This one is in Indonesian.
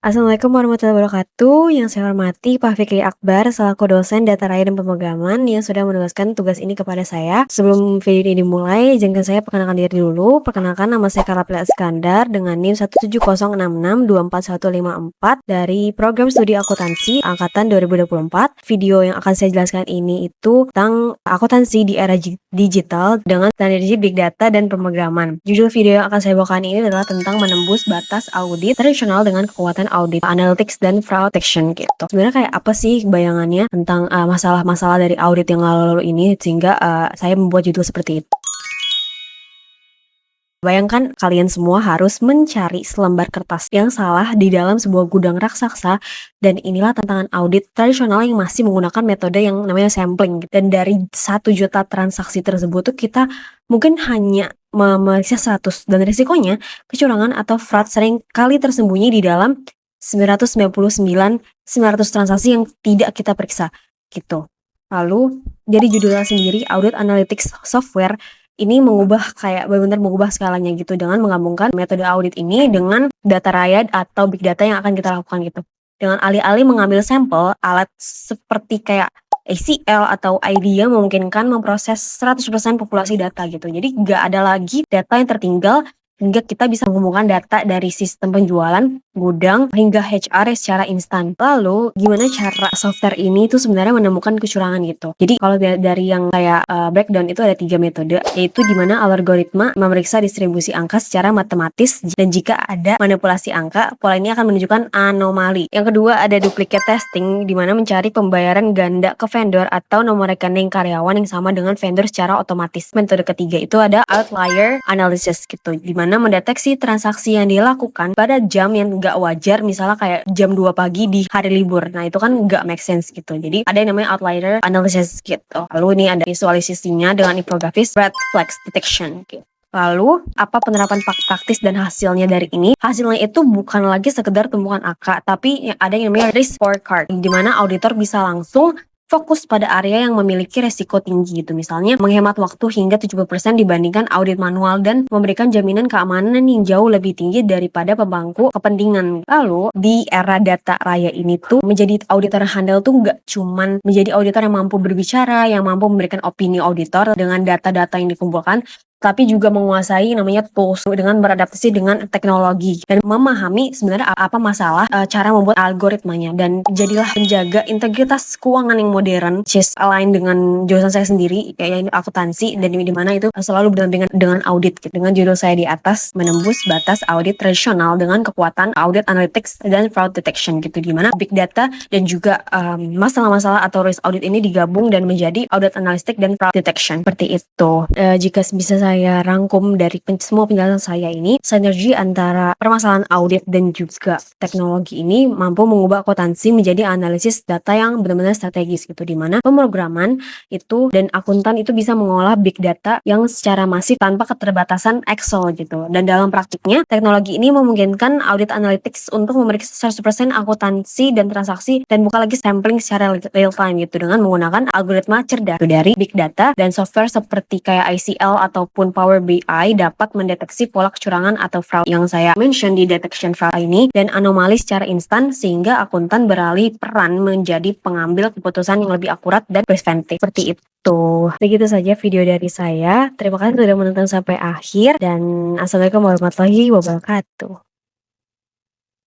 Assalamualaikum warahmatullahi wabarakatuh. Yang saya hormati Pak Fikri Akbar selaku dosen data raya dan pemrograman yang sudah menugaskan tugas ini kepada saya. Sebelum video ini dimulai, izinkan saya perkenalkan diri dulu. Perkenalkan, nama saya Karapila Iskandar dengan NIM 17066241154 dari Program Studi Akuntansi angkatan 2024. Video yang akan saya jelaskan ini itu tentang akuntansi di era digital dengan teknologi big data dan pemrograman. Judul video yang akan saya bawakan ini adalah tentang menembus batas audit tradisional dengan kekuatan audit analytics dan fraud detection gitu. Sebenarnya kayak apa sih bayangannya tentang masalah-masalah dari audit yang lalu-lalu ini sehingga saya membuat judul seperti itu. Bayangkan kalian semua harus mencari selembar kertas yang salah di dalam sebuah gudang raksasa, dan inilah tantangan audit tradisional yang masih menggunakan metode yang namanya sampling. Dan dari 1 juta transaksi tersebut tuh kita mungkin hanya memeriksa 100, dan risikonya kecurangan atau fraud sering kali tersembunyi di dalam 999 transaksi yang tidak kita periksa gitu. Lalu jadi judulnya sendiri audit analytics software ini benar-benar mengubah skalanya gitu dengan menggabungkan metode audit ini dengan data raya atau big data yang akan kita lakukan gitu. Dengan alih-alih mengambil sampel, alat seperti kayak ACL atau IDEA memungkinkan memproses 100% populasi data gitu. Jadi nggak ada lagi data yang tertinggal hingga kita bisa menghubungkan data dari sistem penjualan, gudang, hingga HR secara instan. Lalu, gimana cara software ini tuh sebenarnya menemukan kecurangan gitu. Jadi, kalau dari yang kayak breakdown itu ada 3 metode, yaitu gimana algoritma memeriksa distribusi angka secara matematis, dan jika ada manipulasi angka, pola ini akan menunjukkan anomali. Yang kedua ada duplicate testing, di mana mencari pembayaran ganda ke vendor atau nomor rekening karyawan yang sama dengan vendor secara otomatis. Metode ketiga itu ada outlier analysis gitu, di mana mendeteksi transaksi yang dilakukan pada jam yang nggak wajar, misalnya kayak jam 2 pagi di hari libur. Nah itu kan nggak make sense gitu. Jadi ada yang namanya outlier analysis gitu. Lalu ini ada visualisasinya dengan infografis red flags detection gitu. Lalu, apa penerapan praktis dan hasilnya dari ini? Hasilnya itu bukan lagi sekedar tumpukan angka, tapi ada yang namanya risk scorecard, di mana auditor bisa langsung fokus pada area yang memiliki resiko tinggi gitu. Misalnya menghemat waktu hingga 70% dibandingkan audit manual dan memberikan jaminan keamanan yang jauh lebih tinggi daripada pemangku kepentingan. Lalu di era data raya ini tuh menjadi auditor handal tuh nggak cuman menjadi auditor yang mampu berbicara, yang mampu memberikan opini auditor dengan data-data yang dikumpulkan, tapi juga menguasai namanya tools dengan beradaptasi dengan teknologi dan memahami sebenarnya apa masalah cara membuat algoritmanya, dan jadilah penjaga integritas keuangan yang modern, which is align dengan jurusan saya sendiri kayak akuntansi, dan di mana itu selalu berdampingan dengan audit gitu. Dengan judul saya di atas, menembus batas audit tradisional dengan kekuatan audit analytics dan fraud detection gitu, di mana big data dan juga masalah-masalah atau risk audit ini digabung dan menjadi audit analytics dan fraud detection seperti itu. Jika bisa saya rangkum dari semua penjelasan saya ini, sinergi antara permasalahan audit dan juga teknologi ini mampu mengubah akuntansi menjadi analisis data yang benar-benar strategis gitu, di mana pemrograman itu dan akuntan itu bisa mengolah big data yang secara masif tanpa keterbatasan Excel gitu. Dan dalam praktiknya, teknologi ini memungkinkan audit analytics untuk memeriksa 100% akuntansi dan transaksi dan bukan lagi sampling secara real time gitu, dengan menggunakan algoritma cerdas dari big data dan software seperti kayak ICL ataupun Power BI dapat mendeteksi pola kecurangan atau fraud yang saya mention di detection fraud ini dan anomali secara instan, sehingga akuntan beralih peran menjadi pengambil keputusan yang lebih akurat dan preventif. Seperti itu. Begitu saja video dari saya. Terima kasih sudah menonton sampai akhir, dan assalamualaikum warahmatullahi wabarakatuh.